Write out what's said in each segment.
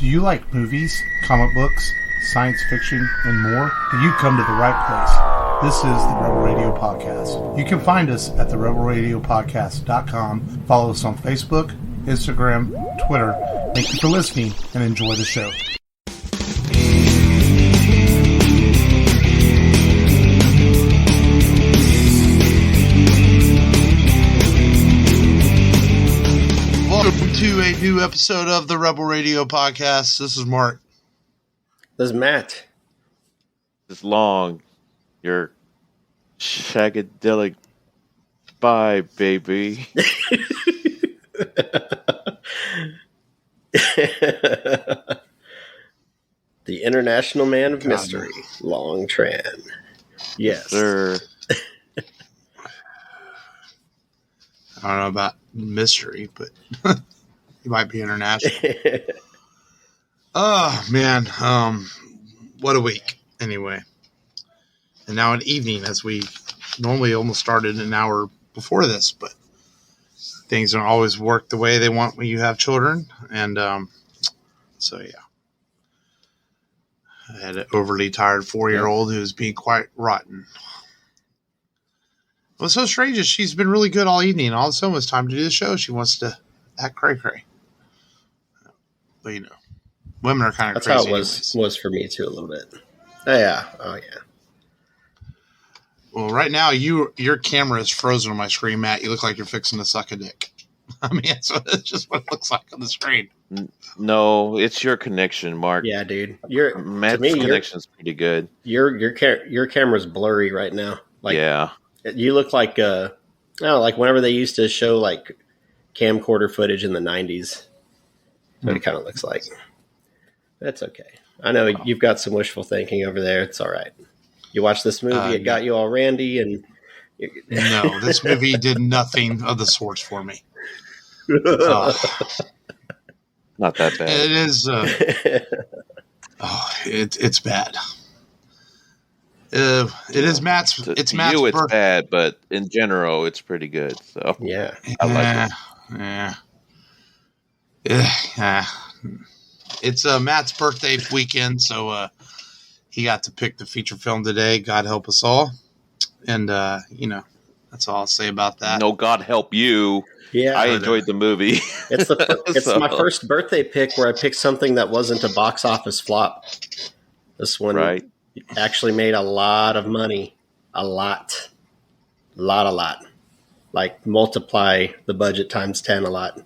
Do you like movies, comic books, science fiction, and more? Then you've come to the right place. This is the Rebel Radio Podcast. You can find us at therebelradiopodcast.com. Follow us on Facebook, Instagram, Twitter. Thank you for listening and enjoy the show. Welcome to a new episode of the Rebel Radio Podcast. This is Mark. This is Matt. This long, your shagadelic spy, baby. The International Man of Mystery, Long Tran. Yes, sir. I don't know about mystery, but he might be international. Oh, man. What a week, anyway. And now an evening, as we normally almost started an hour before this, but things don't always work the way they want when you have children. And so, yeah. I had an overly tired 4-year-old who's being quite rotten. What's so strange is she's been really good all evening. All of a sudden, when it's time to do the show, she wants to act cray-cray. But, you know, women are kind of crazy. That's how it was for me, too, a little bit. Oh, yeah. Well, right now, your camera is frozen on my screen, Matt. You look like you're fixing to suck a dick. I mean, it's just what it looks like on the screen. No, it's your connection, Mark. Yeah, dude. Matt's connection's pretty good. Your camera's blurry right now. Like, yeah. You look like like whenever they used to show like camcorder footage in the 90s. That's what it kind of looks like. That's okay. I know you've got some wishful thinking over there. It's all right. You watched this movie, it got you all randy, and no, this movie did nothing of the sorts for me. Not that bad. It is. It's bad. It is Matt's. It's Matt's. You, it's bad, but in general, it's pretty good. So yeah, I like it. Yeah. It's Matt's birthday weekend, so he got to pick the feature film today. God help us all, and that's all I'll say about that. No, God help you. Yeah, I enjoyed the movie. It's my first birthday pick where I picked something that wasn't a box office flop. This one actually made a lot of money. A lot. Like multiply the budget times 10 a lot.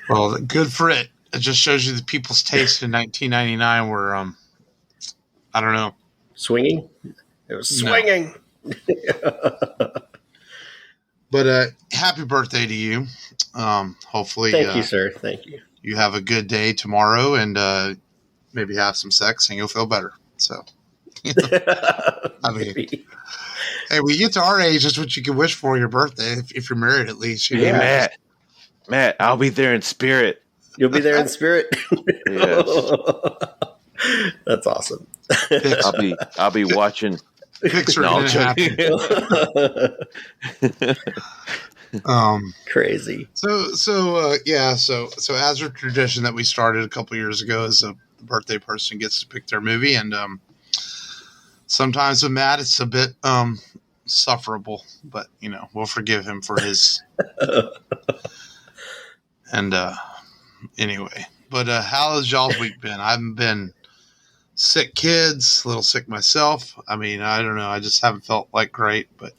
Well, good for it. It just shows you the people's taste in 1999 were, I don't know. Swinging? It was swinging. No. But happy birthday to you. Hopefully. Thank you, sir. Thank you. You have a good day tomorrow and maybe have some sex and you'll feel better. So, I mean, hey, we get to our age, that's what you can wish for your birthday. If you're married, at least. Hey, Matt, I'll be there in spirit. You'll be there in spirit? Yes. That's awesome. I'll be watching. Picture crazy. So as a tradition that we started a couple years ago, is a birthday person gets to pick their movie, and sometimes with Matt it's a bit sufferable, but we'll forgive him for his and anyway. But how has y'all's week been? I haven't been sick, kids, a little sick myself. I mean, I don't know. I just haven't felt like great, but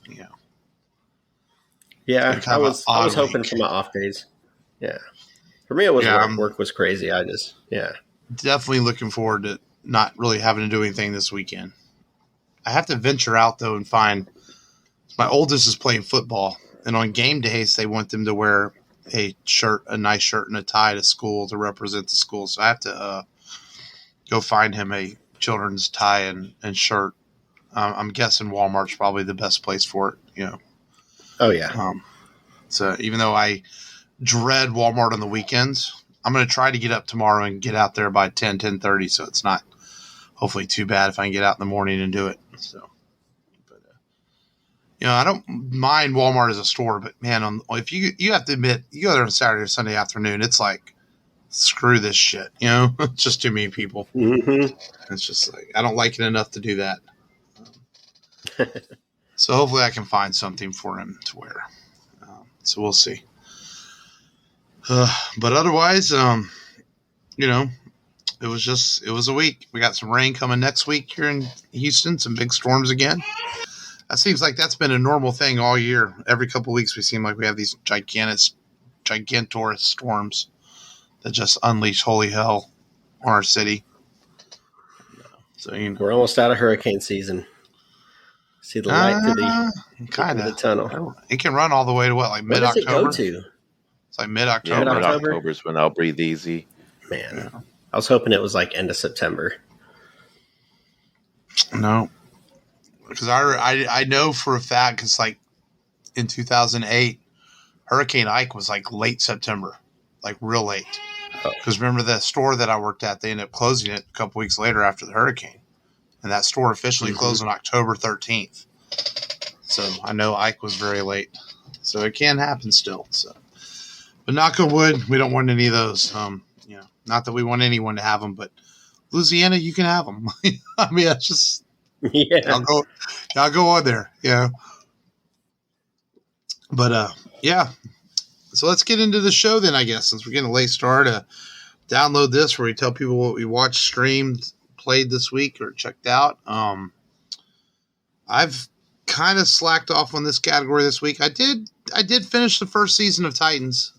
yeah, I was hoping for my off days. Yeah, for me, it was work was crazy. Definitely looking forward to not really having to do anything this weekend. I have to venture out though and find. My oldest is playing football, and on game days they want them to wear a nice shirt and a tie to school to represent the school. So I have to go find him a children's tie and shirt. I'm guessing Walmart's probably the best place for it. Oh yeah. So even though I dread Walmart on the weekends, I'm going to try to get up tomorrow and get out there by 10:30. So it's not hopefully too bad if I can get out in the morning and do it. So, but I don't mind Walmart as a store, but man, if you have to admit, you go there on Saturday or Sunday afternoon, it's like screw this shit. You know, it's just too many people. Mm-hmm. It's just like, I don't like it enough to do that. So hopefully I can find something for him to wear. So we'll see. But otherwise, you know, it was a week. We got some rain coming next week here in Houston, some big storms again. That seems like that's been a normal thing all year. Every couple of weeks, we seem like we have these gigantorous storms that just unleash holy hell on our city. So, you know. We're almost out of hurricane season. See the light through the tunnel. It can run all the way to what, like mid-October? What does it go to? It's like mid-October. Yeah, mid-October is when I'll breathe easy. Man, yeah. I was hoping it was like end of September. No. Because I know for a fact, because like in 2008, Hurricane Ike was like late September, like real late. Because remember the store that I worked at, they ended up closing it a couple weeks later after the hurricane. And that store officially closed on October 13th. So I know Ike was very late. So it can happen still. So, but knock on wood, we don't want any of those. You know, not that we want anyone to have them, but Louisiana, you can have them. I mean, that's just y'all go on there. Yeah. But yeah. So let's get into the show then, I guess, since we're getting a late start. Download this where we tell people what we watched, streamed, played this week, or checked out. I've kind of slacked off on this category this week. I did finish the first season of Titans.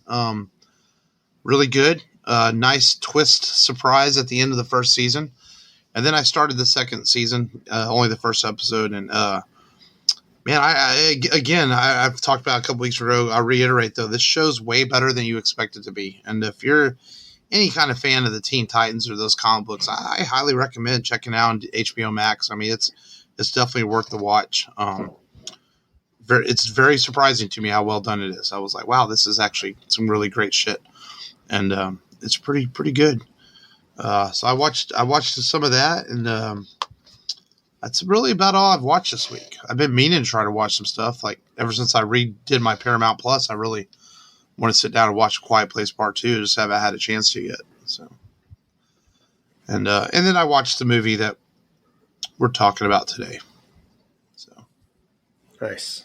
Really good. Nice twist surprise at the end of the first season. And then I started the second season, only the first episode. And man, I've talked about a couple weeks ago. I'll reiterate, though, this show's way better than you expect it to be. And if you're any kind of fan of the Teen Titans or those comic books, I highly recommend checking out on HBO Max. I mean, it's definitely worth the watch. It's very surprising to me how well done it is. I was like, wow, this is actually some really great shit. And it's pretty good. So I watched some of that, and that's really about all I've watched this week. I've been meaning to try to watch some stuff. Like ever since I redid my Paramount Plus, I really want to sit down and watch Quiet Place Part 2. Just haven't had a chance to yet. So, and then I watched the movie that we're talking about today. So nice.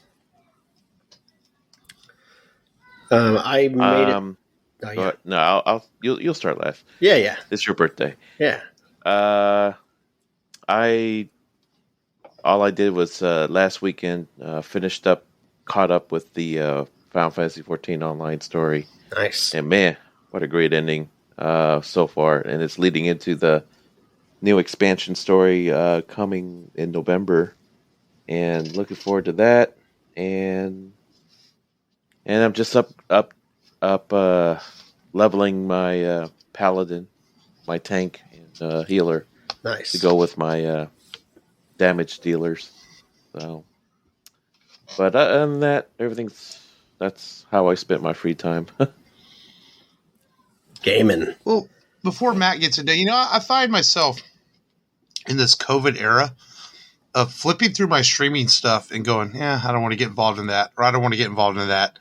I made it. Oh, yeah. No, you'll start last. Yeah. It's your birthday. Yeah. All I did was last weekend caught up with the Final Fantasy 14 online story. Nice. And man, what a great ending so far. And it's leading into the new expansion story coming in November. And looking forward to that. And I'm just up leveling my paladin, my tank, and healer. Nice. To go with my damage dealers. So, but other than that, that's how I spent my free time. Gaming. Well, before Matt gets into, I find myself in this COVID era of flipping through my streaming stuff and going, yeah, I don't want to get involved in that, or I don't want to get involved in that.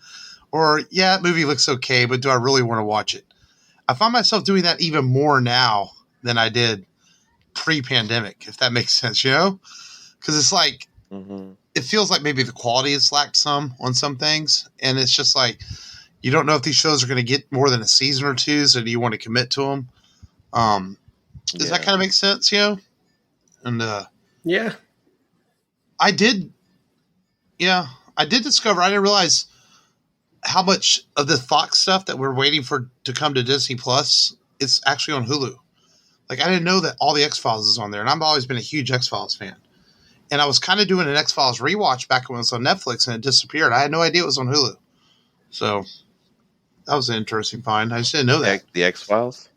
Or, yeah, that movie looks okay, but do I really want to watch it? I find myself doing that even more now than I did pre-pandemic, if that makes sense, Because it's like, It feels like maybe the quality has slacked some on some things. And it's just like, you don't know if these shows are going to get more than a season or two, so do you want to commit to them? Does that kind of make sense, And yeah. I did discover, I didn't realize how much of the Fox stuff that we're waiting for to come to Disney Plus is actually on Hulu. Like, I didn't know that all the X-Files is on there, and I've always been a huge X-Files fan. And I was kind of doing an X-Files rewatch back when it was on Netflix, and it disappeared. I had no idea it was on Hulu. So that was an interesting find. I just didn't know that. The X-Files?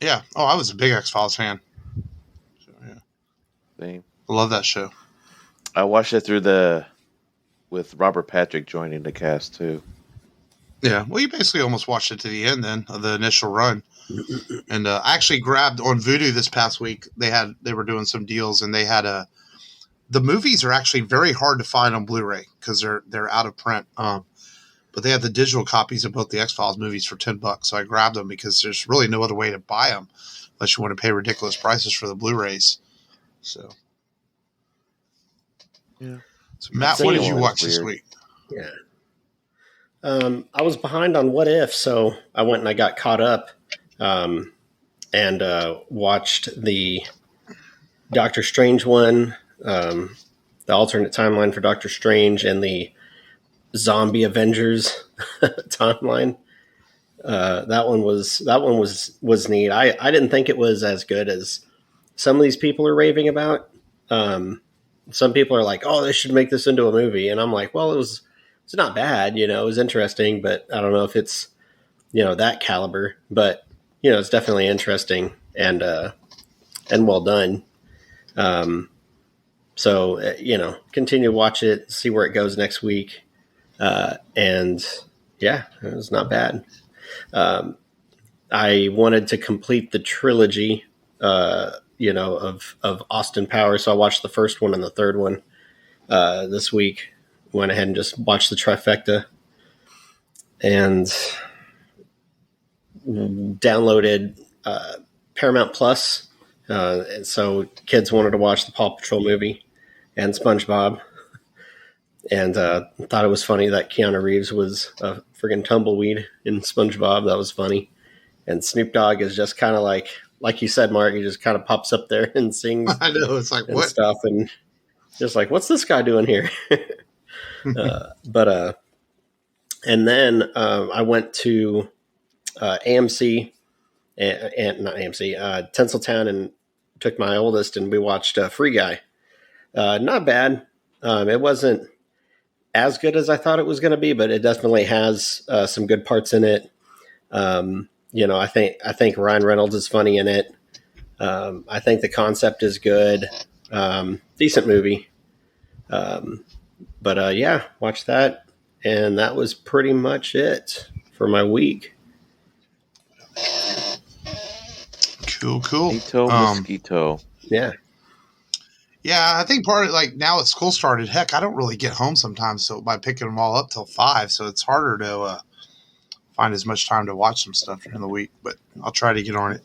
Yeah. Oh, I was a big X-Files fan. So, yeah. Same. I love that show. I watched it with Robert Patrick joining the cast, too. Yeah, well, you basically almost watched it to the end then of the initial run, and I actually grabbed on Vudu this past week. They were doing some deals, and they had the movies are actually very hard to find on Blu-ray because they're out of print. but they had the digital copies of both the X-Files movies for $10. So I grabbed them because there's really no other way to buy them unless you want to pay ridiculous prices for the Blu-rays. So, Yeah. so Matt, what did you watch this week? Yeah. I was behind on What If, so I went and I got caught up and watched the Doctor Strange one, the alternate timeline for Doctor Strange, and the Zombie Avengers timeline. That one was neat. I didn't think it was as good as some of these people are raving about. Some people are like, "Oh, they should make this into a movie," and I'm like, "Well, it's not bad, it was interesting, but I don't know if it's that caliber, but it's definitely interesting and well done." So continue to watch it, see where it goes next week. And yeah, it was not bad. I wanted to complete the trilogy, of Austin Powers. So I watched the first one and the third one, this week. Went ahead and just watched the trifecta and downloaded, Paramount Plus. And so kids wanted to watch the Paw Patrol movie and SpongeBob. And thought it was funny that Keanu Reeves was a friggin' tumbleweed in SpongeBob. That was funny. And Snoop Dogg is just kind of like you said, Mark, he just kind of pops up there and sings. I know, it's like, and what? Stuff. And just like, what's this guy doing here? And then I went to AMC and not AMC, Tinseltown, and took my oldest, and we watched Free Guy. Not bad. It wasn't as good as I thought it was going to be, but it definitely has some good parts in it. I think Ryan Reynolds is funny in it. I think the concept is good. Decent movie. But yeah, watch that. And that was pretty much it for my week. Cool. Mosquito. Yeah. Yeah, I think part of now that school started, heck, I don't really get home sometimes. So by picking them all up till 5, so it's harder to find as much time to watch some stuff during the week. But I'll try to get on it.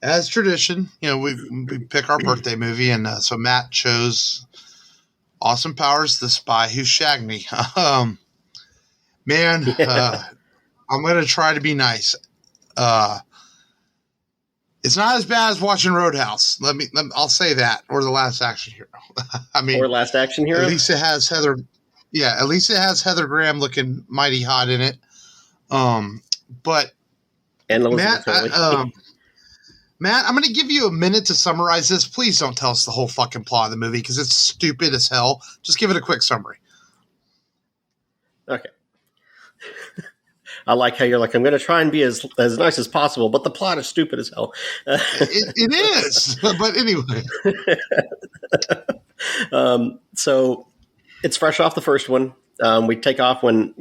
As tradition, we pick our birthday movie, and so Matt chose Austin Powers, The Spy Who Shagged Me. I'm going to try to be nice. It's not as bad as watching Roadhouse. I'll say that, or The Last Action Hero. Or Last Action Hero. At least it has Heather. Yeah, at least it has Heather Graham looking mighty hot in it. But and Matt, I'm going to give you a minute to summarize this. Please don't tell us the whole fucking plot of the movie because it's stupid as hell. Just give it a quick summary. Okay. I like how you're like, I'm going to try and be as nice as possible, but the plot is stupid as hell. It is. But anyway. So it's fresh off the first one. We take off when,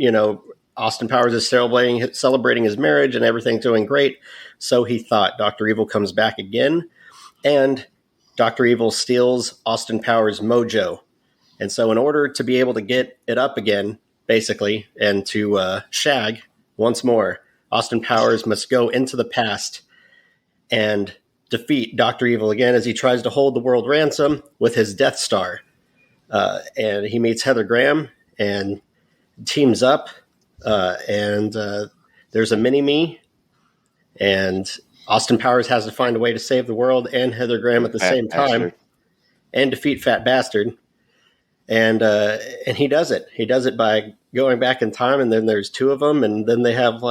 Austin Powers is celebrating his marriage and everything's doing great. So he thought. Dr. Evil comes back again, and Dr. Evil steals Austin Powers' mojo. And so in order to be able to get it up again, basically, and to shag once more, Austin Powers must go into the past and defeat Dr. Evil again as he tries to hold the world ransom with his Death Star. And he meets Heather Graham and teams up. And there's a mini-me, and Austin Powers has to find a way to save the world and Heather Graham at the same time and defeat Fat Bastard. And he does it. He does it by going back in time, and then there's two of them, and then they have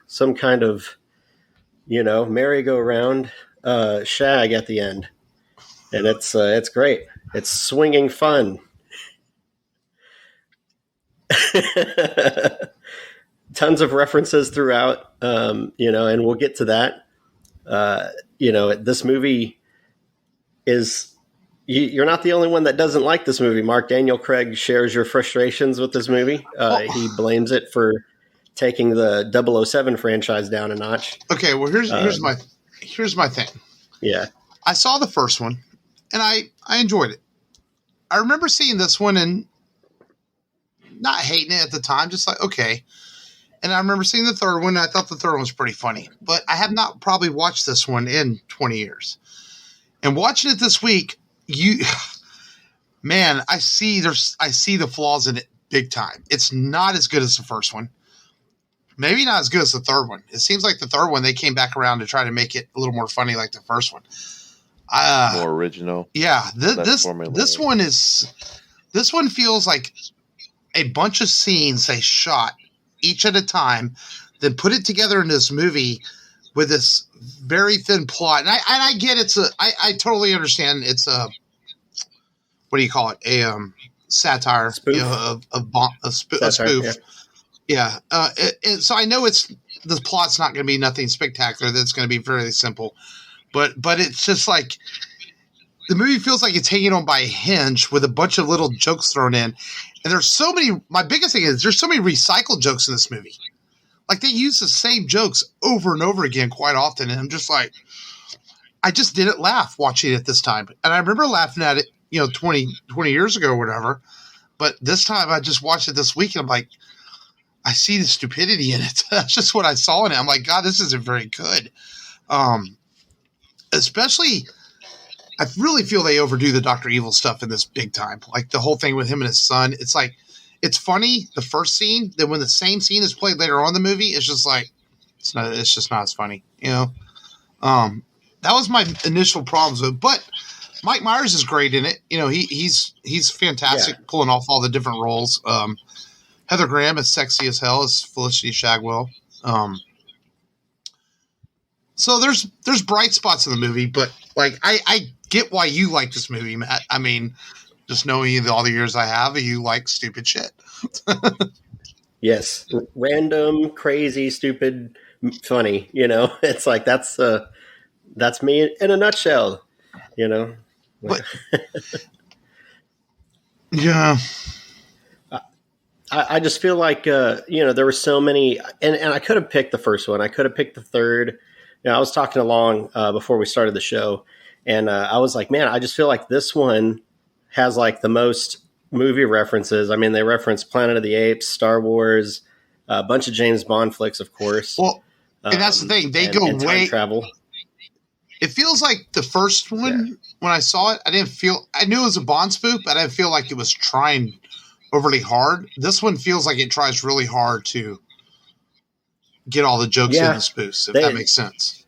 some kind of, merry-go-round shag at the end. And it's great. It's swinging fun. Tons of references throughout, and we'll get to that. This movie is, you're not the only one that doesn't like this movie, Mark. Daniel Craig shares your frustrations with this movie. He blames it for taking the 007 franchise down a notch. Okay, well, here's my thing. Yeah. I saw the first one, and I enjoyed it. I remember seeing this one and not hating it at the time, just like, okay. And I remember seeing the third one, and I thought the third one was pretty funny. But I have not probably watched this one in 20 years. And watching it this week, man, I see the flaws in it big time. It's not as good as the first one. Maybe not as good as the third one. It seems like the third one, they came back around to try to make it a little more funny like the first one. More original. Yeah, this one feels like a bunch of scenes they shot each at a time, then put it together in this movie with this very thin plot. And I get I totally understand it's a, what do you call it? A satire, spoof. You know, a spoof. Yeah. So I know the plot's not going to be nothing spectacular. That's going to be very simple, but it's just like the movie feels like it's hanging on by a hinge with a bunch of little jokes thrown in. And there's so many, my biggest thing is there's so many recycled jokes in this movie. Like they use the same jokes over and over again quite often. And I'm just like, I just didn't laugh watching it this time. And I remember laughing at it, 20 years ago or whatever. But this time I just watched it this week and I'm like, I see the stupidity in it. That's just what I saw in it. I'm like, God, this isn't very good. Especially, I really feel they overdo the Dr. Evil stuff in this big time. Like the whole thing with him and his son. It's like, it's funny, the first scene. Then when the same scene is played later on in the movie, it's just like, it's just not as funny, That was my initial problems with it. But Mike Myers is great in it. He's fantastic pulling off all the different roles. Heather Graham is sexy as hell as Felicity Shagwell. So there's bright spots in the movie, but like I get why you like this movie, Matt. I mean, just knowing you all the years I have, you like stupid shit. Yes, random, crazy, stupid, funny. It's like that's me in a nutshell. But, yeah. I just feel like, there were so many, and I could have picked the first one. I could have picked the third. I was talking along before we started the show, and I was like, man, I just feel like this one has like the most movie references. I mean, they reference Planet of the Apes, Star Wars, a bunch of James Bond flicks, of course. Well, and that's the thing. They go way time travel. It feels like the first one, when I saw it, I knew it was a Bond spoof, but I didn't feel like it was trying overly hard. This one feels like it tries really hard to get all the jokes in the spoofs, if that makes sense.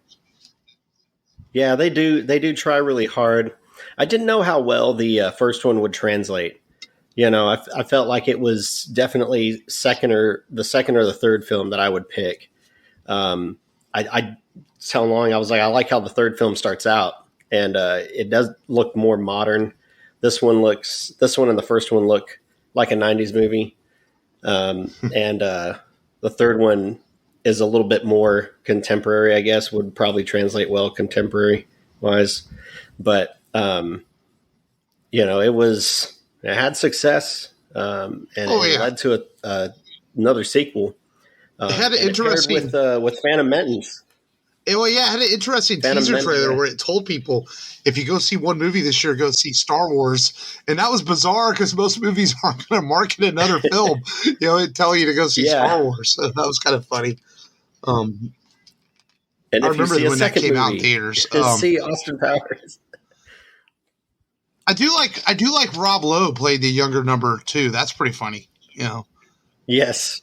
Yeah, they do try really hard. I didn't know how well the first one would translate. I felt like it was definitely the second or the third film that I would pick. I telling along, I was like, I like how the third film starts out, and it does look more modern. This one and the first one look like a 90s movie. And the third one is a little bit more contemporary, I guess, would probably translate well contemporary wise. But, it had success, and it led to another sequel. It had an interesting with Phantom Menace. It had an interesting teaser trailer where it told people, if you go see one movie this year, go see Star Wars. And that was bizarre because most movies aren't going to market another film. It'd tell you to go see Star Wars. So that was kind of funny. And I remember when that came out in theaters. See Austin Powers. I do like Rob Lowe played the younger number 2. That's pretty funny. Yes.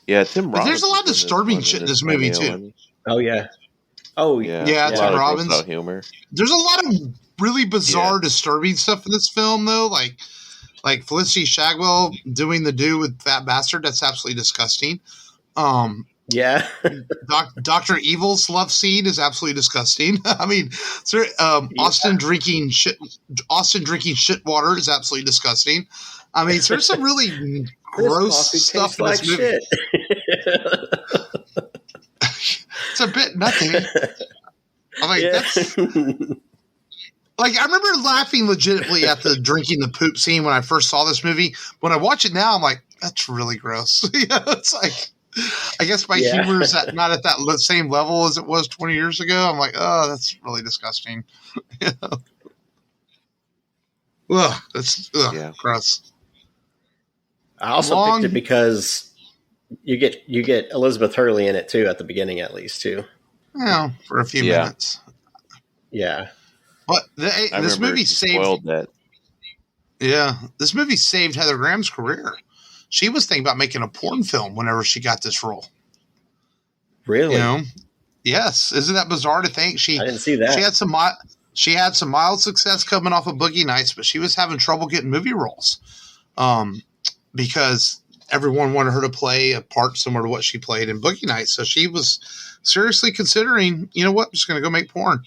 Yeah, Tim Robbins. But there's a lot of disturbing shit in this movie too. Oh yeah. Yeah, Tim Robbins. Humor. There's a lot of really bizarre, disturbing stuff in this film, though. Like Felicity Shagwell doing the do with Fat Bastard. That's absolutely disgusting. Yeah. Dr. Evil's love scene is absolutely disgusting. I mean, Austin drinking shit water is absolutely disgusting. I mean, there's some really gross stuff in this movie. It's a bit nutty. I'm like, that's like, I remember laughing legitimately at the drinking the poop scene when I first saw this movie. When I watch it now, I'm like, that's really gross. It's like, I guess my humor is not at that same level as it was 20 years ago. I'm like, oh, that's really disgusting. Ugh, that's Yeah. gross. I also picked it because you get Elizabeth Hurley in it too at the beginning, at least too. For a few Yeah. minutes. Yeah, But I this remember movie she saved. spoiled that. Yeah, this movie saved Heather Graham's career. She was thinking about making a porn film whenever she got this role. really. You know, yes. Isn't that bizarre to think? I didn't see that. She had some mild success coming off of Boogie Nights, but she was having trouble getting movie roles, because everyone wanted her to play a part similar to what she played in Boogie Nights. So she was seriously considering, you know what, I'm just going to go make porn.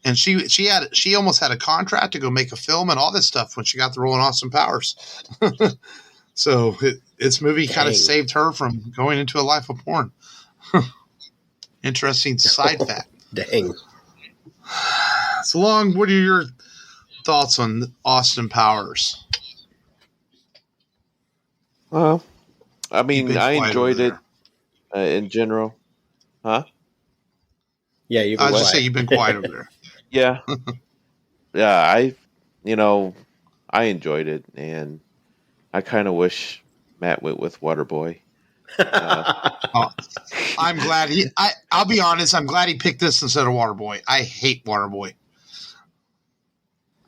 And she almost had a contract to go make a film and all this stuff when she got the role in Austin Powers. So this movie kind of saved her from going into a life of porn. Interesting side fact. Dang. So Long, what are your thoughts on Austin Powers? Well, I mean, I enjoyed it there. in general. Huh? Yeah, I was just saying you've been quiet over there. Yeah. Yeah, I enjoyed it, and I kind of wish Matt went with Waterboy. I'm glad I'll be honest, I'm glad he picked this instead of Waterboy. I hate Waterboy.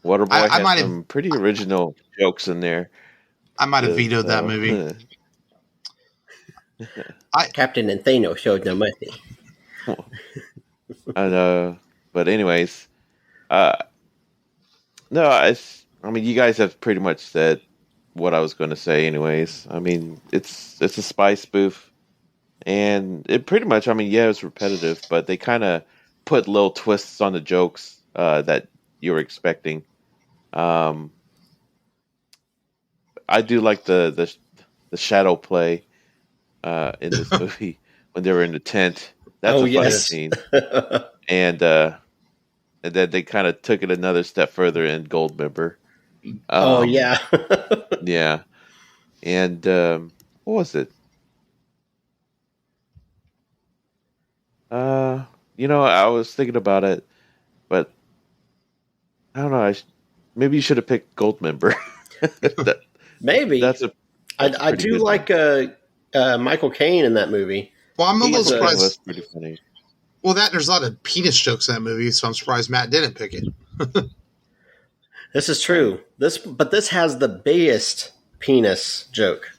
Waterboy had some pretty original jokes in there. I might have vetoed that movie. Captain and Thanos showed no mercy. I know, but anyways, no, I mean, you guys have pretty much said what I was going to say. Anyways, I mean, it's a spy spoof, and it pretty much, I mean, yeah, it's repetitive, but they kind of put little twists on the jokes that you were expecting. I do like the shadow play in this movie when they were in the tent. That's a funny scene. And then they kind of took it another step further in Goldmember. Yeah. And what was it? I was thinking about it, but I don't know. Maybe you should have picked Goldmember. Maybe. I do like Michael Caine in that movie. Well, I'm a little surprised. That's pretty funny. Well, there's a lot of penis jokes in that movie, so I'm surprised Matt didn't pick it. This is true. But this has the biggest penis joke.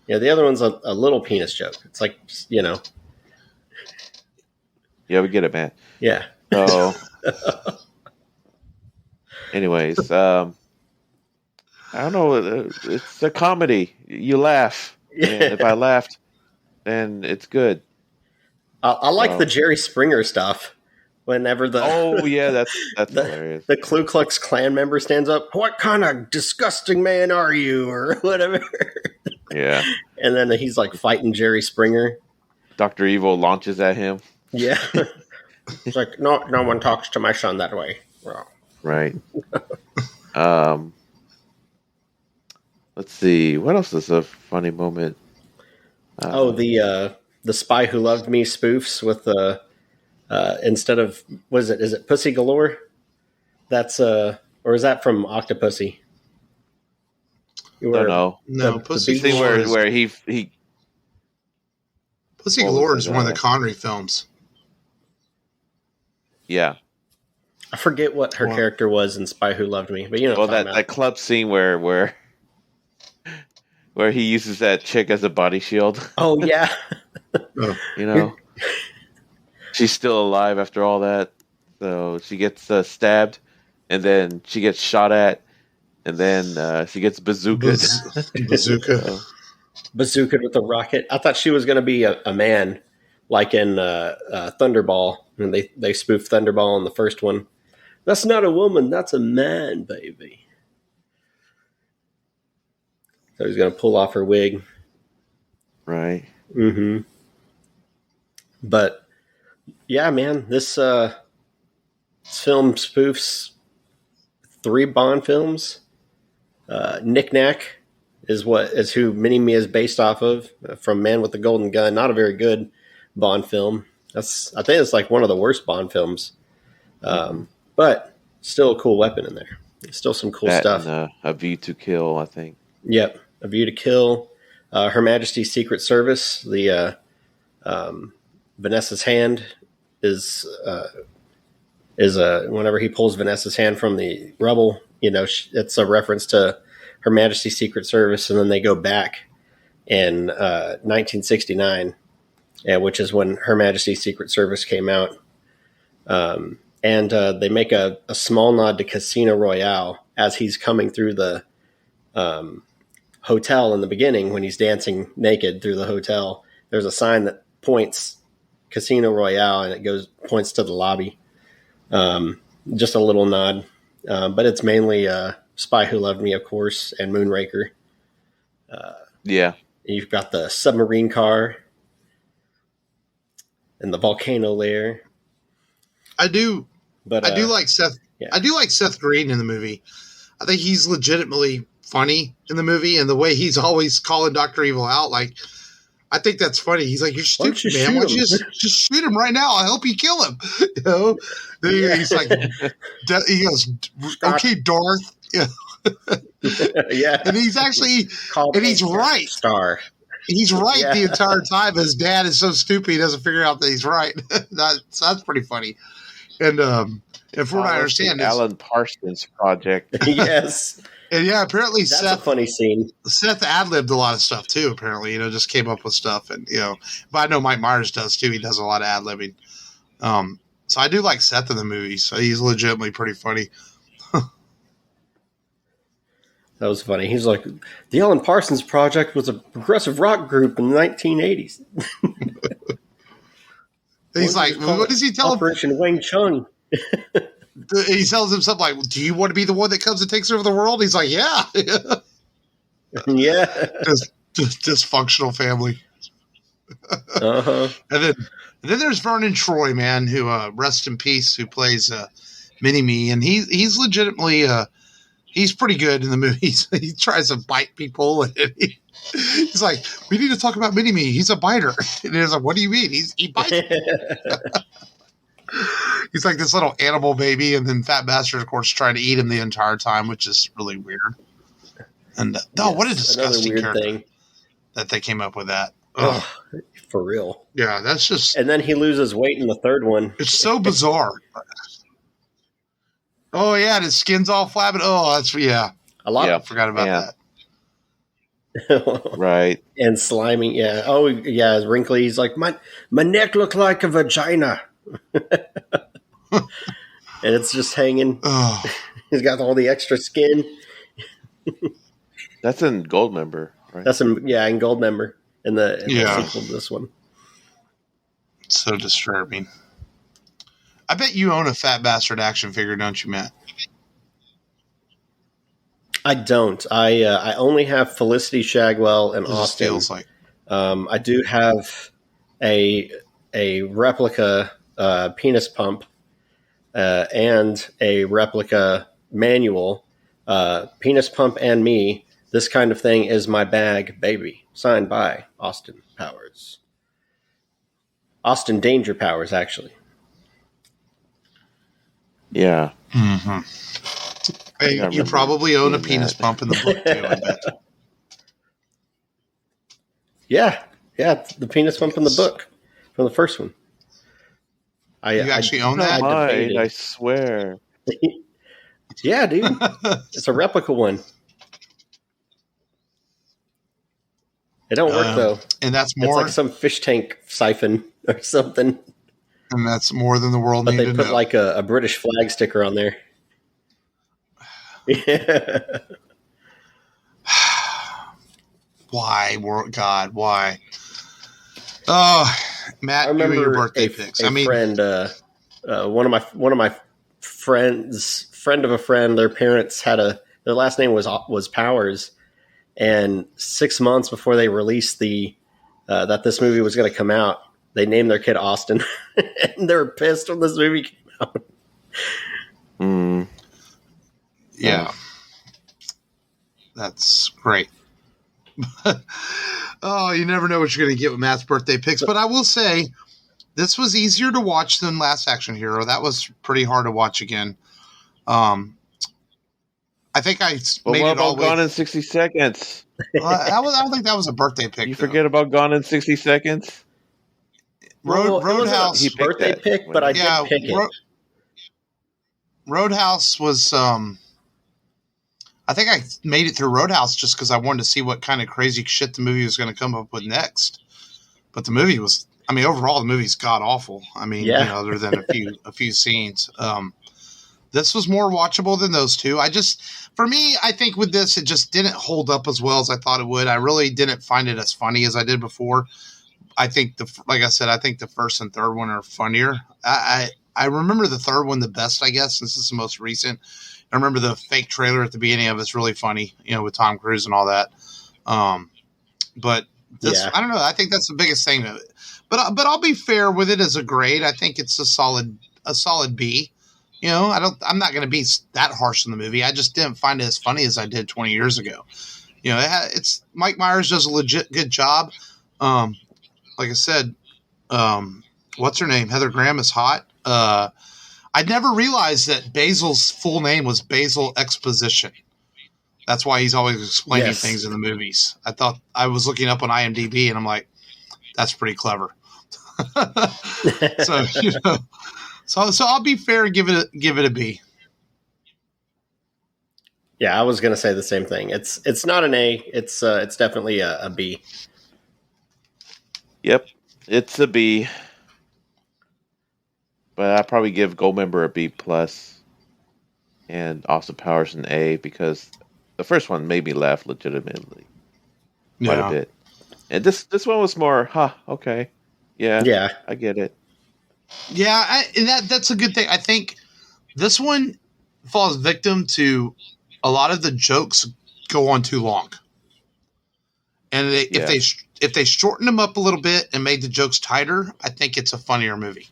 The other one's a little penis joke. It's like, Yeah, we get it, Matt. Yeah. So, anyways, I don't know. It's a comedy. You laugh. And if I laughed, then it's good. I like the Jerry Springer stuff. Whenever that's hilarious. The Ku Klux Klan member stands up. What kind of disgusting man are you, or whatever? Yeah. And then he's like fighting Jerry Springer. Dr. Evil launches at him. Yeah. It's like, no one talks to my son that way. Well. Right. Let's see. What else is a funny moment? The Spy Who Loved Me spoofs with the instead of is it Pussy Galore? That's or is that from Octopussy? No, Pussy Galore where he Pussy Galore is one of the Connery films. Yeah. I forget what her character was in Spy Who Loved Me, but that club scene where he uses that chick as a body shield. Oh yeah. She's still alive after all that. So she gets stabbed, and then she gets shot at, and then she gets bazookaed. Bazookaed with a rocket. I thought she was going to be a man, like in Thunderball. And they spoofed Thunderball in the first one. That's not a woman. That's a man, baby. So he's going to pull off her wig. Right. Mm-hmm. But, yeah, man, this film spoofs 3 Bond films. Knick Knack is who Mini-Me is based off of, from Man with the Golden Gun. Not a very good Bond film. I think it's like one of the worst Bond films. But still a cool weapon in there. Still some cool That stuff. and A View to Kill, I think. Yep, A View to Kill, Her Majesty's Secret Service. The Vanessa's hand is whenever he pulls Vanessa's hand from the rubble, it's a reference to Her Majesty's Secret Service, and then they go back in 1969, which is when Her Majesty's Secret Service came out. And they make a small nod to Casino Royale as he's coming through the hotel in the beginning when he's dancing naked through the hotel. There's a sign that points Casino Royale, and it points to the lobby. Just a little nod. But it's mainly Spy Who Loved Me, of course, and Moonraker. Yeah. You've got the submarine car and the volcano lair. I do like Seth. Yeah. I do like Seth Green in the movie. I think he's legitimately funny in the movie, and the way he's always calling Dr. Evil out, like, I think that's funny. He's like, "You're stupid, man. Why don't you just shoot him right now? I'll help you kill him." He's like, he goes, "Okay, Darth." Yeah. Yeah. And he's actually, and he's right. Star. He's right the entire time. His dad is so stupid he doesn't figure out that he's right. That's pretty funny. And from what I understand, Alan Parsons project. Yes. And yeah, apparently That's a funny scene. Seth ad-libbed a lot of stuff too. Apparently, just came up with stuff, and but I know Mike Myers does too. He does a lot of ad-libbing. So I do like Seth in the movie. So he's legitimately pretty funny. That was funny. He's like, the Alan Parsons Project was a progressive rock group in the 1980s. He's like, what does he tell him? Operation Wing Chun. He tells him something like, "Do you want to be the one that comes and takes over the world?" He's like, "Yeah." Yeah. Just dysfunctional family. Uh-huh. And then there's Vernon Troy, man, who rest in peace, who plays Mini-Me, and he's legitimately he's pretty good in the movies. He tries to bite people, and he's like, "We need to talk about Mini-Me. He's a biter." And he's like, "What do you mean? He bites." He's like this little animal baby, and then Fat Bastard, of course, trying to eat him the entire time, which is really weird. And what a disgusting character thing that they came up with that. Oh, for real. Yeah, that's just. And then he loses weight in the third one. It's so bizarre. Oh yeah, and his skin's all flapping. Oh, that's a lot. I forgot about that. Right. And slimy. Yeah. Oh yeah, it's wrinkly. He's like, my neck looked like a vagina. And it's just hanging. Oh. He's got all the extra skin. That's in Goldmember, right? That's in Goldmember in the sequel to this one. So disturbing. I bet you own a Fat Bastard action figure, don't you, Matt? I don't. I only have Felicity Shagwell and Austin. Feels like. I do have a replica penis pump and a replica manual. Penis pump and me. This kind of thing is my bag, baby. Signed by Austin Powers. Austin Danger Powers, actually. Yeah. Mm-hmm. Hey, you probably own a penis pump in the book, too, I bet. Yeah, the penis pump in the book from the first one. You actually own that? I swear. Yeah, dude. It's a replica one. It don't work, though. And that's more... It's like some fish tank siphon or something. And that's more than the world needed to know. But they put like a British flag sticker on there. Yeah. Why, God? Why? Oh, Matt, I remember your birthday pics. Friend, one of my friends, friend of a friend. Their parents had their last name was Powers, and 6 months before they released that this movie was going to come out, they named their kid Austin, and they were pissed when this movie came out. Yeah. That's great. Oh, you never know what you're going to get with Matt's birthday picks. But I will say, this was easier to watch than Last Action Hero. That was pretty hard to watch again. I think I But made what it all about the way. Gone in 60 Seconds? I don't think that was a birthday pick. You though. forget about Gone in 60 Seconds? Well, it wasn't Roadhouse. He a picked birthday that. pick, but I did Yeah, pick it. Roadhouse was. I think I made it through Roadhouse just because I wanted to see what kind of crazy shit the movie was going to come up with next. But the movie was. I mean, overall, the movie's god awful. I mean, Yeah. other than a few scenes. This was more watchable than those two. For me, I think with this, it just didn't hold up as well as I thought it would. I really didn't find it as funny as I did before. I think like I said, I think the first and third one are funnier. I remember the third one the best, I guess. This is the most recent. I remember the fake trailer at the beginning of it's really funny, with Tom Cruise and all that. But this, Yeah. I don't know. I think that's the biggest thing of it. But I'll be fair with it as a grade. I think it's a solid B. I'm not going to be that harsh in the movie. I just didn't find it as funny as I did 20 years ago. It's Mike Myers does a legit good job. Like I said, what's her name? Heather Graham is hot. I never realized that Basil's full name was Basil Exposition. That's why he's always explaining things in the movies. I was looking up on IMDb and I'm like, that's pretty clever. So, so I'll be fair and give it a B. Yeah, I was going to say the same thing. It's not an A. It's definitely a B. Yep, it's a B. But I'd probably give Goldmember a B plus, and Austin Powers an A because the first one made me laugh legitimately quite a bit, and this one was more, okay, yeah, I get it. Yeah, and that's a good thing. I think this one falls victim to a lot of the jokes go on too long, and if they shorten them up a little bit and made the jokes tighter, I think it's a funnier movie.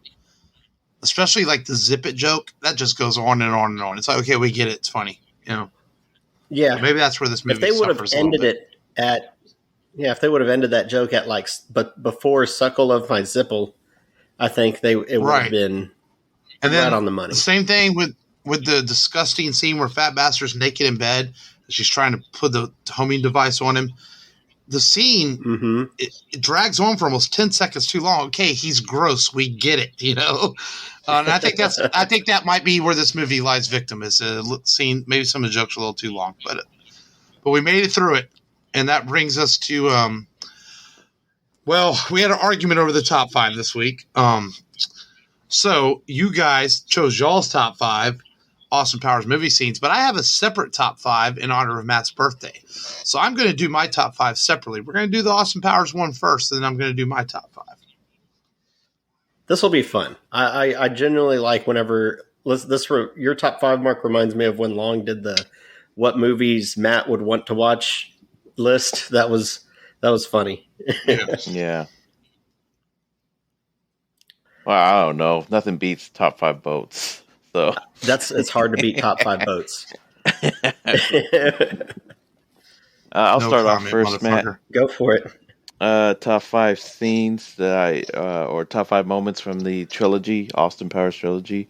Especially like the zip it joke, that just goes on and on and on. It's like, okay, we get it. It's funny, Yeah. So maybe that's where this movie. If they would have ended it if they would have ended that joke at but before suckle of my zipple, I think it would have been right on the money. The same thing with the disgusting scene where Fat Bastard's naked in bed. She's trying to put the homing device on him. The scene, it drags on for almost 10 seconds too long. Okay, he's gross. We get it, and I think that might be where this movie lies victim is a scene. Maybe some of the jokes are a little too long, but we made it through it, and that brings us to we had an argument over the top 5 this week. So you guys chose y'all's top 5 Austin Powers movie scenes, but I have a separate top 5 in honor of Matt's birthday. So I'm going to do my top 5 separately. We're going to do the Austin Powers one first, and then I'm going to do my top 5. This will be fun. I genuinely like whenever your top 5 mark reminds me of when Long did the what movies Matt would want to watch list. That was funny. Yeah. Well, I don't know. Nothing beats top 5 votes. So it's hard to beat top 5 votes. I'll start off first, Matt. Go for it. Top 5 scenes that or top 5 moments from the trilogy, Austin Powers trilogy.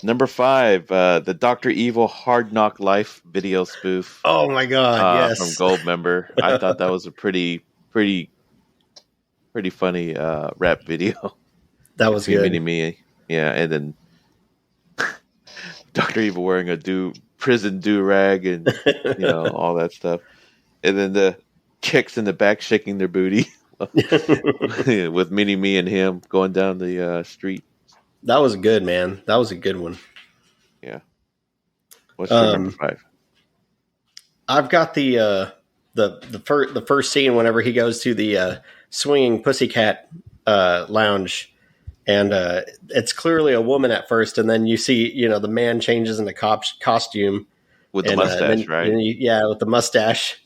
Number 5, the Dr. Evil Hard Knock Life video spoof. Oh my God! Yes, from Goldmember. I thought that was a pretty funny rap video. That was good. Me, yeah, and then Dr. Evil wearing a prison do-rag and all that stuff. And then the chicks in the back shaking their booty with Mini-Me and him going down the street. That was good, man. That was a good one. Yeah. What's your number 5? I've got the first scene whenever he goes to the swinging pussycat lounge. And it's clearly a woman at first, and then you see, the man changes into costume with the mustache, right? With the mustache.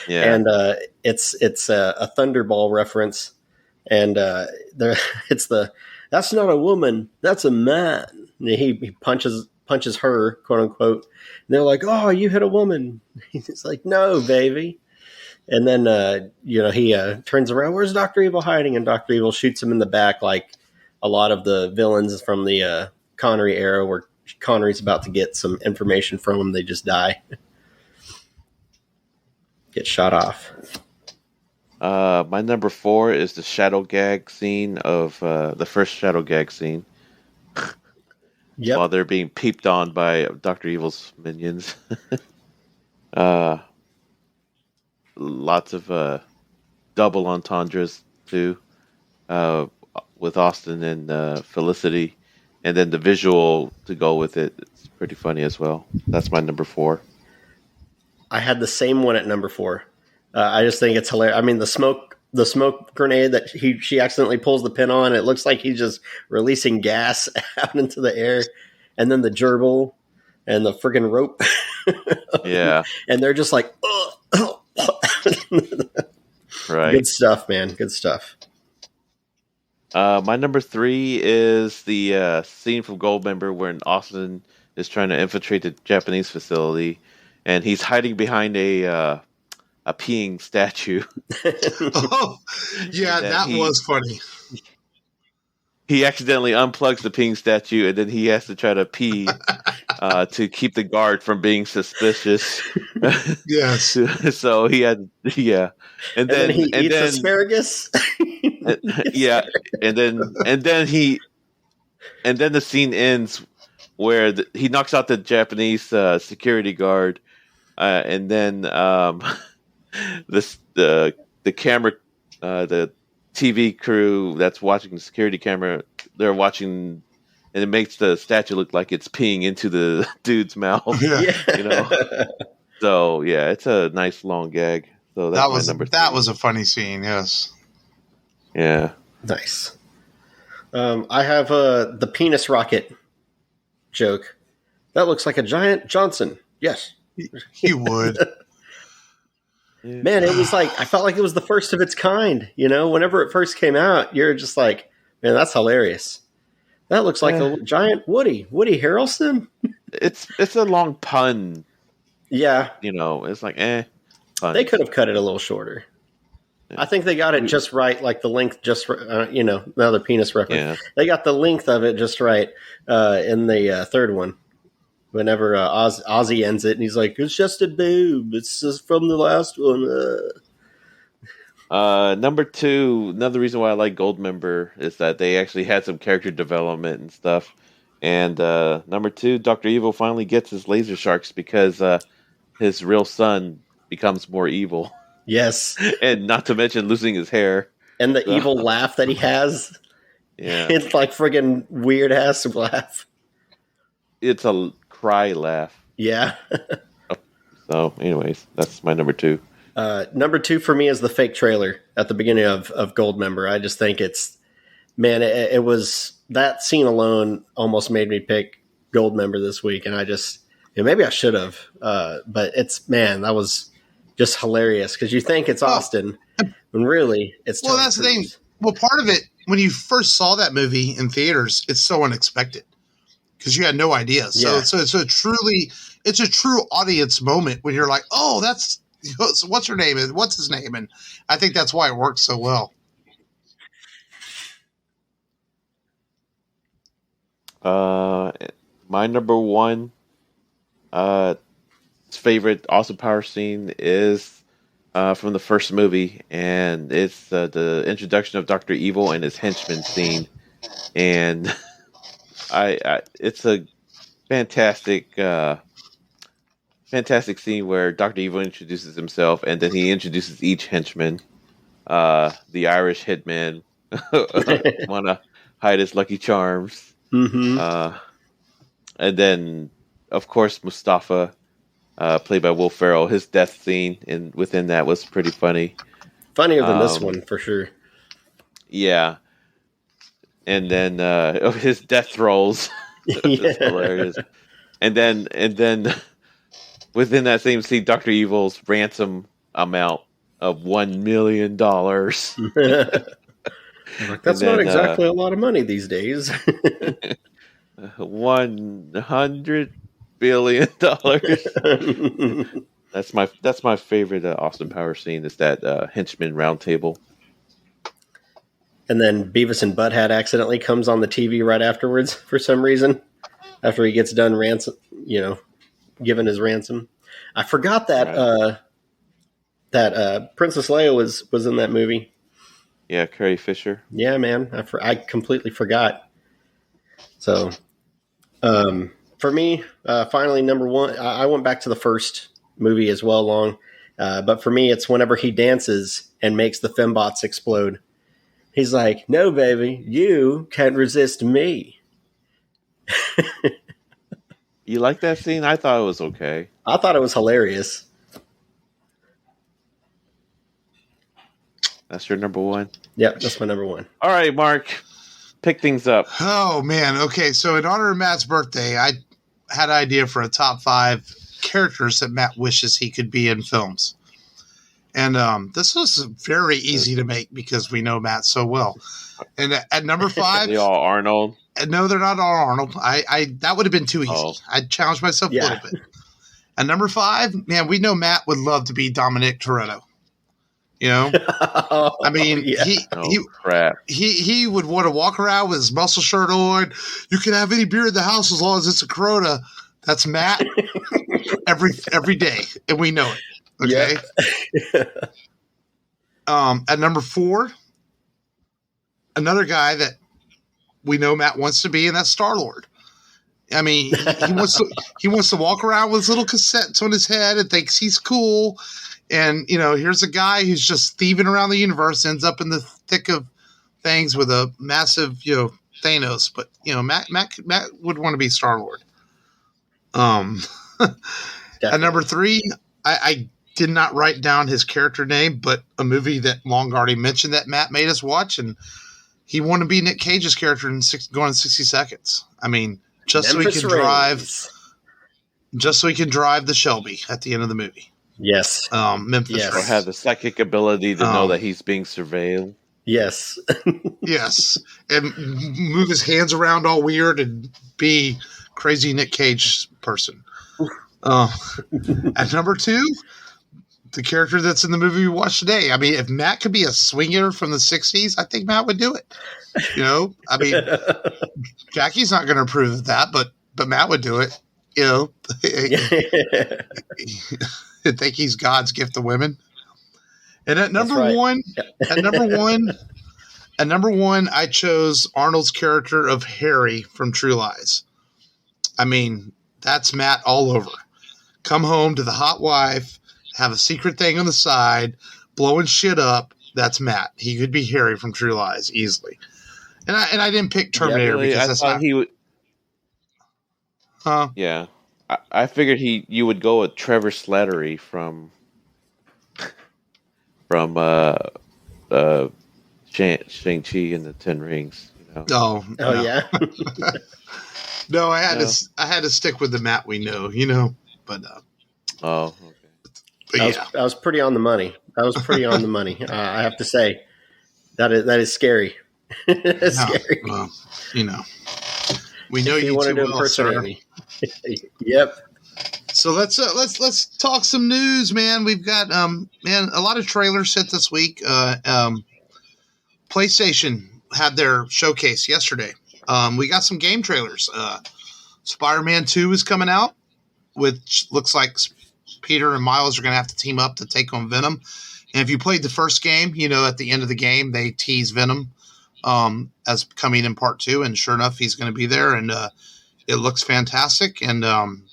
Yeah, and it's a Thunderball reference, and that's not a woman, that's a man. And he punches her, quote unquote. And they're like, "Oh, you hit a woman." He's like, "No, baby." And then he turns around. Where's Dr. Evil hiding? And Dr. Evil shoots him in the back, like a lot of the villains from the Connery era, where Connery's about to get some information from him, they just die. get shot off. My number 4 is the shadow gag scene of the first shadow gag scene. Yep. While they're being peeped on by Dr. Evil's minions. Lots of double entendres too, with Austin and Felicity, and then the visual to go with it. It's pretty funny as well. That's my number 4. I had the same one at number 4. I just think it's hilarious. I mean, the smoke grenade that she accidentally pulls the pin on, it looks like he's just releasing gas out into the air, and then the gerbil and the friggin' rope. Yeah, and they're just like, right. Good stuff, man. Good stuff. My number 3 is the scene from Goldmember when Austin is trying to infiltrate the Japanese facility, and he's hiding behind a peeing statue. Oh, yeah, that was funny. He accidentally unplugs the peeing statue, and then he has to try to pee to keep the guard from being suspicious. Yes. So he had, yeah, and then he eats asparagus. Yeah, and then the scene ends where he knocks out the Japanese security guard, and then the camera, the TV crew that's watching the security camera, they're watching, and it makes the statue look like it's peeing into the dude's mouth. Yeah. You know. So yeah, it's a nice long gag. So that's my number 3. That was a funny scene. Yes. Yeah. Nice. I have the penis rocket joke. That looks like a giant Johnson. Yes. He would. Man, it was like, I felt like it was the first of its kind. You know, whenever it first came out, you're just like, man, that's hilarious. That looks like a giant Woody Harrelson. It's a long pun. Yeah. You know, it's like, pun. They could have cut it a little shorter. I think they got it just right, like the length just, another penis reference. Yeah. They got the length of it just right in the third one. Whenever Ozzy ends it, and he's like, it's just a boob. It's just from the last one. Number 2, another reason why I like Goldmember is that they actually had some character development and stuff. And number 2, Dr. Evil finally gets his laser sharks because his real son becomes more evil. Yes. And not to mention losing his hair. And the evil laugh that he has. Yeah. It's like friggin' weird ass laugh. It's a cry laugh. Yeah. So, anyways, that's my number 2. Number 2 for me is the fake trailer at the beginning of Goldmember. I just think it's, man, it was, that scene alone almost made me pick Goldmember this week. And I just, maybe I should have, but it's, man, that was just hilarious because you think it's Austin when really it's Well, that's the thing. Well, part of it, when you first saw that movie in theaters, it's so unexpected because you had no idea. So, Yeah. so it's a true audience moment when you're like, oh, that's, what's her name? And what's his name? And I think that's why it works so well. My number 1 favorite Austin Power scene is from the first movie, and it's the introduction of Dr. Evil and his henchman scene. And it's a fantastic scene where Dr. Evil introduces himself, and then he introduces each henchman. The Irish hitman want to hide his Lucky Charms. Mm-hmm. And then, of course, Mustafa, played by Will Ferrell, his death scene within that was pretty funny. Funnier than this one, for sure. Yeah. And then his death rolls. It's hilarious. And then within that same scene, Dr. Evil's ransom amount of $1 million. That's not exactly a lot of money these days. $100 billion. That's my favorite Austin Power scene is that henchman roundtable. And then Beavis and Butthead accidentally comes on the TV right afterwards for some reason. After he gets done given his ransom. I forgot that that Princess Leia was in that movie. Yeah, Carrie Fisher. Yeah, man. I completely forgot. So, for me, finally, number one, I went back to the first movie as well, long. But for me, it's whenever he dances and makes the fembots explode. He's like, "No, baby, you can't resist me." You like that scene? I thought it was okay. I thought it was hilarious. That's your number one? Yep, that's my number one. All right, Mark. Pick things up. Oh, man. Okay, so in honor of Matt's birthday, I had an idea for a top 5 characters that Matt wishes he could be in films. And this was very easy to make because we know Matt so well. And at number 5... They all Arnold? No, they're not all Arnold. I that would have been too easy. Oh. I challenged myself a little bit. At number 5, man, we know Matt would love to be Dominic Toretto. You know, I mean, crap. He would want to walk around with his muscle shirt on. You can have any beer in the house as long as it's a Corona. That's Matt every day, and we know it. Okay. At number 4, another guy that we know Matt wants to be, and that's Star-Lord. I mean, he wants to walk around with his little cassettes on his head and thinks he's cool. And, you know, here's a guy who's just thieving around the universe, ends up in the thick of things with a massive, you know, Thanos. But, you know, Matt would want to be Star-Lord. At number 3, I did not write down his character name, but a movie that Long already mentioned that Matt made us watch, and he wanted to be Nick Cage's character in Gone in 60 Seconds. I mean, just so he can drive the Shelby at the end of the movie. Yes. Memphis. Yes. Or have the psychic ability to know that he's being surveilled. Yes. Yes. And move his hands around all weird and be crazy Nick Cage person. At number 2, the character that's in the movie we watched today. I mean, if Matt could be a swinger from the 60s, I think Matt would do it. You know, I mean, Jackie's not going to approve of that, but Matt would do it. You know, I think he's God's gift to women. And at number 1, I chose Arnold's character of Harry from True Lies. I mean, that's Matt all over. Come home to the hot wife, have a secret thing on the side, blowing shit up. That's Matt. He could be Harry from True Lies easily. And I didn't pick Terminator because that's not. He would. Huh? Yeah, I figured you would go with Trevor Slattery from Shang-Chi and the Ten Rings. You know? Oh no. Yeah. No, I had to stick with the Matt we know. You know, but. Okay. But I was pretty on the money. I have to say, that is scary. It's scary. Well, you know, we know you wanted too to well, impersonate sir. me. Yep. So let's talk some news, man. We've got a lot of trailers hit this week. PlayStation had their showcase yesterday. We got some game trailers. Spider-Man 2 is coming out, which looks like Peter and Miles are going to have to team up to take on Venom. And if you played the first game, you know, at the end of the game, they tease Venom as coming in part 2. And sure enough, he's going to be there. And it looks fantastic. And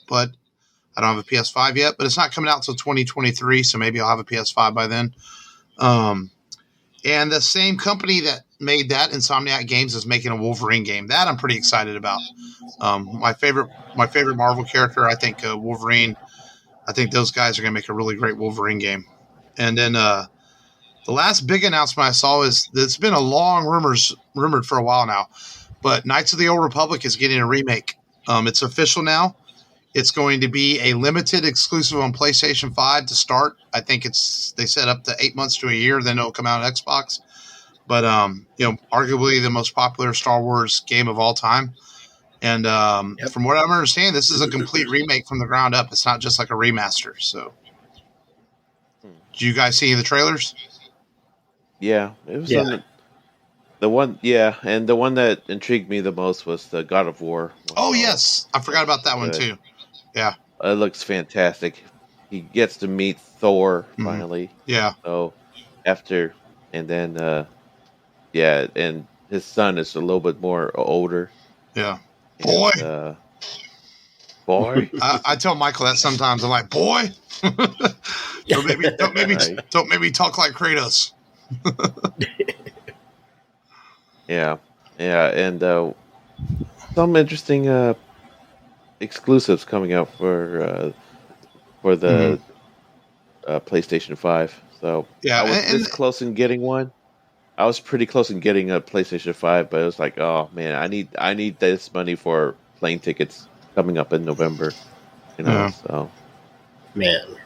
but I don't have a PS5 yet, but it's not coming out until 2023. So maybe I'll have a PS5 by then. And the same company that made that, Insomniac Games, is making a Wolverine game. That I'm pretty excited about. My favorite Marvel character, I think Wolverine. I think those guys are going to make a really great Wolverine game. And then the last big announcement I saw is it's been a long rumored for a while now, but Knights of the Old Republic is getting a remake. It's official now. It's going to be a limited exclusive on PlayStation 5 to start. I think they set up to 8 months to a year, then it'll come out on Xbox. But you know, arguably the most popular Star Wars game of all time. And from what I'm understanding, this is a complete remake from the ground up. It's not just like a remaster. So, did you guys see any of the trailers? Yeah, it was the one. Yeah, and the one that intrigued me the most was the God of War. Oh yes, I forgot about that one too. Yeah, it looks fantastic. he gets to meet Thor finally. Yeah. So after, and then yeah, and his son is a little bit more older. Yeah. Boy. And, boy. I tell Michael that sometimes. I'm like, boy, don't make me talk like Kratos. Yeah, and some interesting exclusives coming out for the PlayStation 5. So yeah, I was this close in getting one. I was pretty close in getting a PlayStation 5, but it was like, oh man, I need this money for plane tickets coming up in November. So man.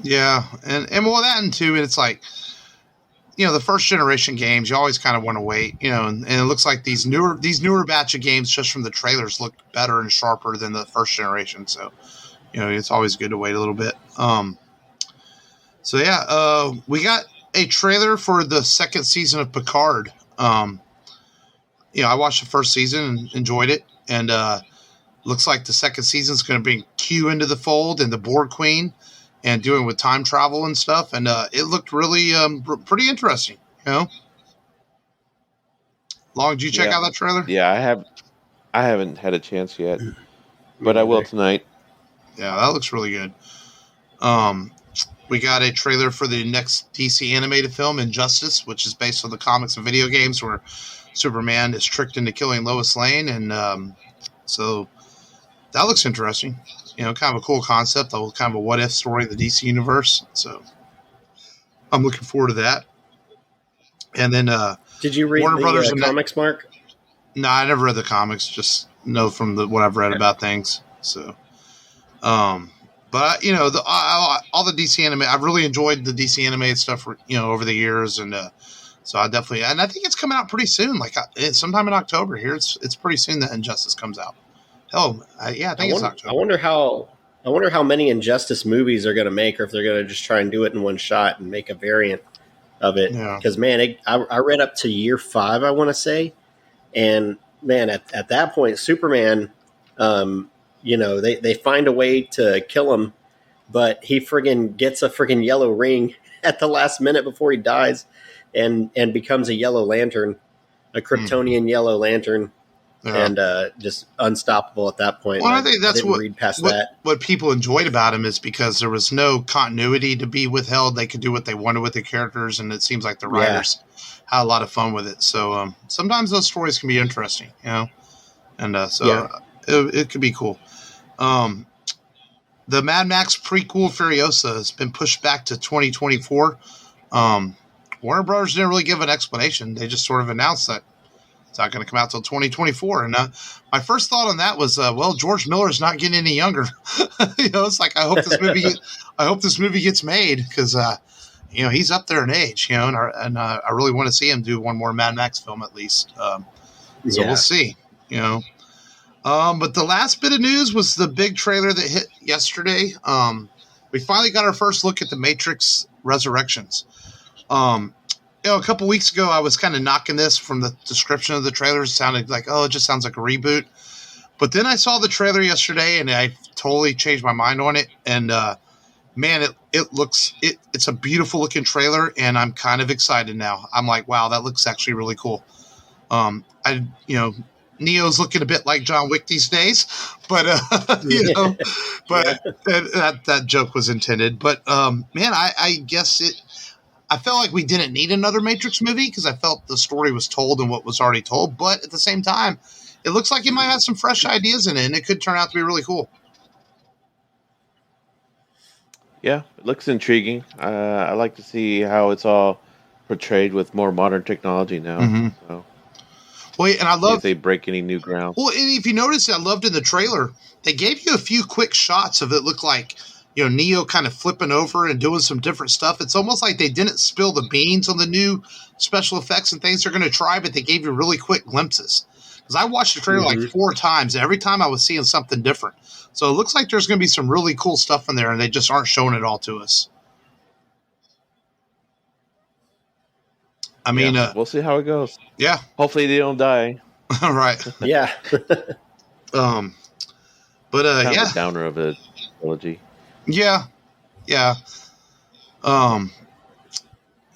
Yeah, and well, that and too, it's like, the first generation games, you always kind of want to wait, and it looks like these newer batch of games just from the trailers look better and sharper than the first generation. So, it's always good to wait a little bit. So yeah, we got a trailer for the second season of Picard. I watched the first season and enjoyed it, and looks like the second season is going to bring Q into the fold and the Borg Queen, and doing with time travel and stuff. And it looked really pretty interesting. Long, did you check out that trailer? Yeah, I haven't had a chance yet, but I will tonight. Yeah, that looks really good. We got a trailer for the next DC animated film, Injustice, which is based on the comics and video games where Superman is tricked into killing Lois Lane. And so that looks interesting. Kind of a cool concept, kind of a what-if story of the DC universe. So I'm looking forward to that. And then did you read Warner Brothers comics, Mark? No, I never read the comics. Just know from what I've read about things. So, but all the DC anime, I've really enjoyed the DC animated stuff, over the years, and so I definitely, and I think it's coming out pretty soon, like sometime in October. Here, it's pretty soon that Injustice comes out. Yeah, I think it's October. I wonder how many Injustice movies they're going to make, or if they're going to just try and do it in one shot and make a variant of it. Because man, I read up to year 5, I want to say, and man, at that point, Superman, they find a way to kill him, but he friggin' gets a friggin' yellow ring at the last minute before he dies, and becomes a Yellow Lantern, a Kryptonian Yellow Lantern. Yeah. And just unstoppable at that point. Well, I think that's what people enjoyed about him is because there was no continuity to be withheld. They could do what they wanted with the characters, and it seems like the writers had a lot of fun with it. So sometimes those stories can be interesting, and it could be cool. The Mad Max prequel Furiosa has been pushed back to 2024. Warner Brothers didn't really give an explanation. They just sort of announced that it's not going to come out till 2024. And my first thought on that was, George Miller's not getting any younger. It's like I hope this movie gets made because he's up there in age. And I really want to see him do one more Mad Max film at least. So we'll see. But the last bit of news was the big trailer that hit yesterday. We finally got our first look at the Matrix Resurrections. A couple weeks ago, I was kind of knocking this from the description of the trailer. It sounded like, it just sounds like a reboot. But then I saw the trailer yesterday, and I totally changed my mind on it. And man, it's a beautiful looking trailer, and I'm kind of excited now. I'm like, wow, that looks actually really cool. Neo's looking a bit like John Wick these days, but that joke was intended. But man, I guess I felt like we didn't need another Matrix movie because I felt the story was told and what was already told. But at the same time, it looks like it might have some fresh ideas in it, and it could turn out to be really cool. Yeah, it looks intriguing. I like to see how it's all portrayed with more modern technology now. Mm-hmm. So. Well, and I love if they break any new ground. Well, and if you notice, I loved in the trailer, they gave you a few quick shots of it looked like, Neo kind of flipping over and doing some different stuff. It's almost like they didn't spill the beans on the new special effects and things they're going to try, but they gave you really quick glimpses. Because I watched the trailer like 4 times, and every time I was seeing something different. So it looks like there's going to be some really cool stuff in there, and they just aren't showing it all to us. I mean, we'll see how it goes. Yeah. Hopefully they don't die. All right. Yeah. But kind of a downer of a trilogy. Yeah. yeah.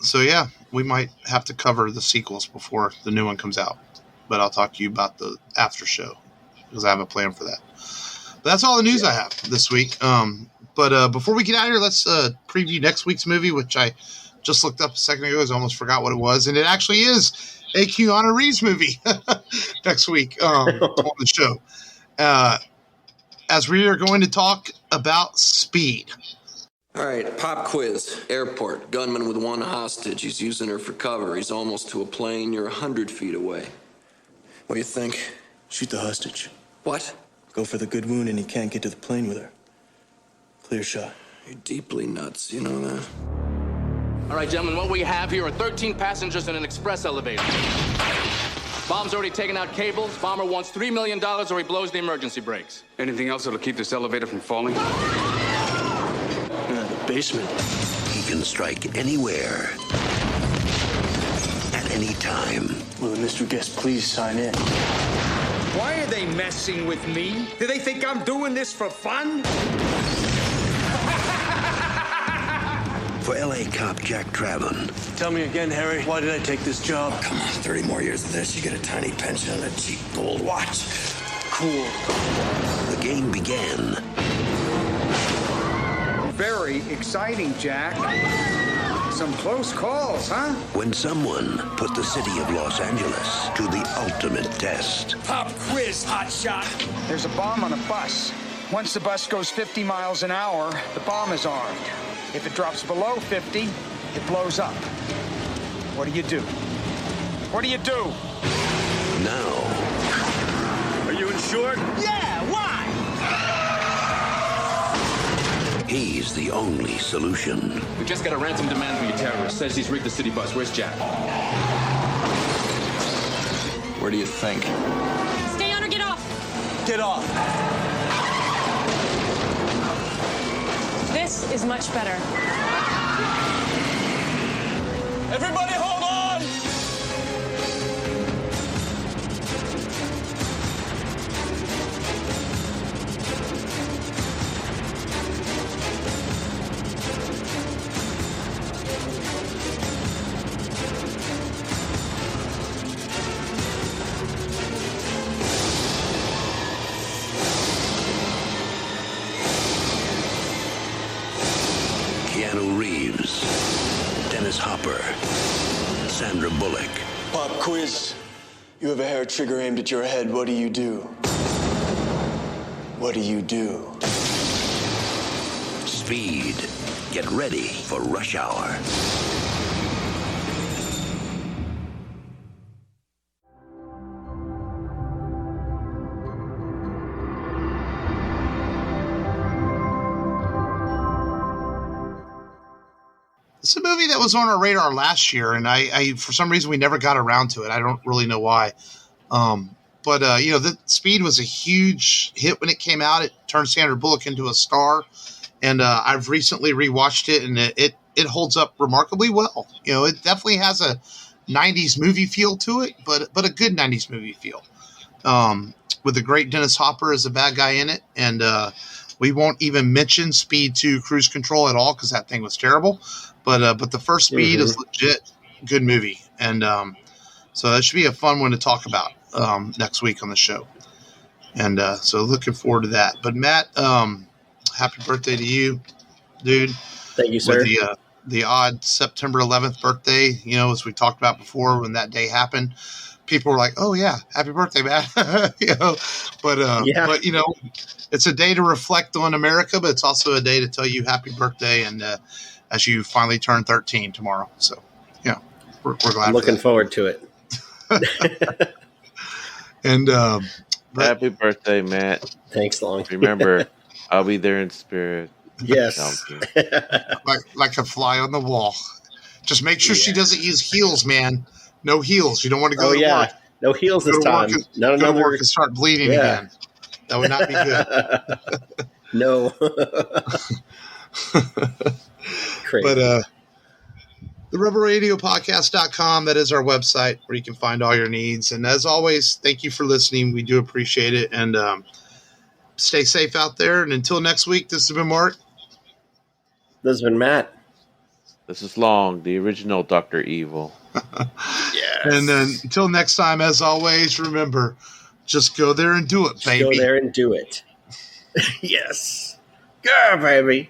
So yeah, we might have to cover the sequels before the new one comes out. But I'll talk to you about the after show because I have a plan for that. But that's all the news I have this week. But before we get out of here, let's preview next week's movie, which I just looked up a second ago. I almost forgot what it was, and it actually is a Keanu Reeves movie next week on the show. As we are going to talk about Speed. All right, pop quiz. Airport. Gunman with one hostage. He's using her for cover. He's almost to a plane. You're 100 feet away. What do you think? Shoot the hostage. What? Go for the good wound and he can't get to the plane with her. Clear shot. You're deeply nuts, you know that? All right, gentlemen, what we have here are 13 passengers in an express elevator. Bomb's already taken out cables. Bomber wants $3 million or he blows the emergency brakes. Anything else that'll keep this elevator from falling? The basement. He can strike anywhere, at any time. Will the mystery guest please sign in? Why are they messing with me? Do they think I'm doing this for fun? For L.A. cop Jack Traven. Tell me again, Harry, why did I take this job? Come on, 30 more years of this, you get a tiny pension and a cheap gold watch. Cool. The game began. Very exciting, Jack. Some close calls, huh? When someone put the city of Los Angeles to the ultimate test. Pop quiz, hotshot. There's a bomb on a bus. Once the bus goes 50 miles an hour, the bomb is armed. If it drops below 50, it blows up. What do you do? What do you do? Now. Are you insured? Yeah, why? He's the only solution. We just got a ransom demand from your terrorist. Says he's rigged the city bus. Where's Jack? Where do you think? Stay on or get off. Get off. This is much better. Everybody hold on! Keanu Reeves, Dennis Hopper, Sandra Bullock. Pop quiz. You have a hair trigger aimed at your head. What do you do? What do you do? Speed. Get ready for rush hour. It's a movie that was on our radar last year, and I for some reason we never got around to it. I don't really know why. But the Speed was a huge hit when it came out. It turned Sandra Bullock into a star, and I've recently rewatched it, and it holds up remarkably well. It definitely has a 90s movie feel to it, but a good 90s movie feel. With the great Dennis Hopper as the bad guy in it, and we won't even mention Speed 2 Cruise Control at all because that thing was terrible. But the first Speed is legit good movie, and so that should be a fun one to talk about next week on the show. And so looking forward to that. But Matt, happy birthday to you, dude! Thank you, sir. With the odd September 11th birthday, as we talked about before, when that day happened, people were like, "Oh yeah, happy birthday, Matt!" But it's a day to reflect on America, but it's also a day to tell you happy birthday and. As you finally turn 13 tomorrow. So, we're glad. I'm looking forward to it. And happy birthday, Matt. Thanks, Long. Remember, I'll be there in spirit. Yes. like a fly on the wall. Just make sure she doesn't use heels, man. No heels. You don't want to go to work. No heels this time. Go to work and start bleeding again. That would not be good. No. Crazy. But the rubberradiopodcast.com, that is our website where you can find all your needs. And as always, thank you for listening. We do appreciate it. And stay safe out there. And until next week, this has been Mark. This has been Matt. This is Long, the original Dr. Evil. Yes. And then until next time, as always, remember, just go there and do it, baby. Go there and do it. Yes. Go, baby.